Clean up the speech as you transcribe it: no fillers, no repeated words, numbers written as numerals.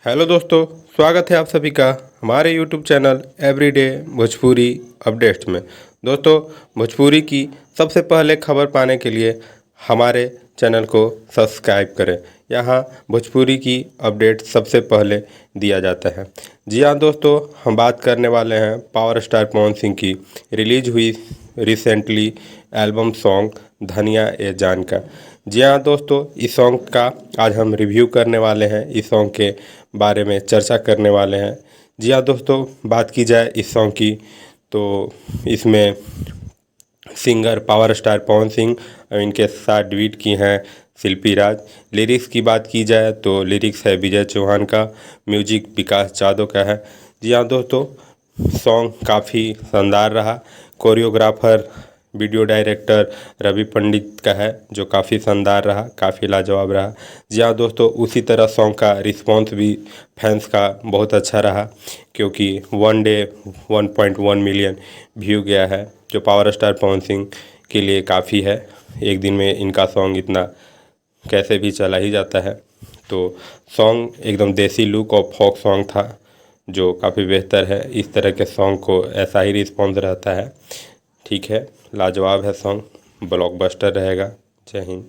Hello दोस्तों, स्वागत है आप सभी का हमारे YouTube channel everyday Bhojpuri updates में। दोस्तों, भोजपुरी की सबसे पहले खबर पाने के लिए हमारे चैनल को सब्सक्राइब करें। यहाँ भोजपुरी की अपडेट सबसे पहले दिया जाता है। जी हाँ दोस्तों, हम बात करने वाले हैं पावर स्टार पवन सिंह की रिलीज हुई रिसेंटली एल्बम सॉन्ग धनिया ए जान का। जी हाँ दोस्तों, इस सॉन्ग का आज हम रिव्यू करने वाले हैं, इस सॉन्ग के बारे में चर्चा करने वाले हैं। जी हाँ दोस्तों, बात की जाए इस सॉन्ग की तो इसमें singer power star Pawan Singh और इनके साथ डुएट की हैं शिल्पी राज। लिरिक्स की बात की जाए तो लिरिक्स है विजय चौहान का, म्यूजिक विकास यादव का है। जी हाँ दोस्तों, सॉन्ग काफ़ी शानदार रहा। कोरियोग्राफर वीडियो डायरेक्टर रवि पंडित का है जो काफ़ी शानदार रहा, काफ़ी लाजवाब रहा। जी हाँ दोस्तों, उसी तरह सॉन्ग का रिस्पॉन्स भी फैंस का बहुत अच्छा रहा क्योंकि वन डे 1.1 मिलियन व्यू गया है, जो पावर स्टार पवन सिंह के लिए काफ़ी है। एक दिन में इनका सॉन्ग इतना कैसे भी चला ही जाता है। तो सॉन्ग एकदम देसी लुक और फोक सॉन्ग था जो काफ़ी बेहतर है। इस तरह के सॉन्ग को ऐसा ही रिस्पॉन्स रहता है। ठीक है, लाजवाब है सॉन्ग, ब्लॉकबस्टर रहेगा। जय हिंद।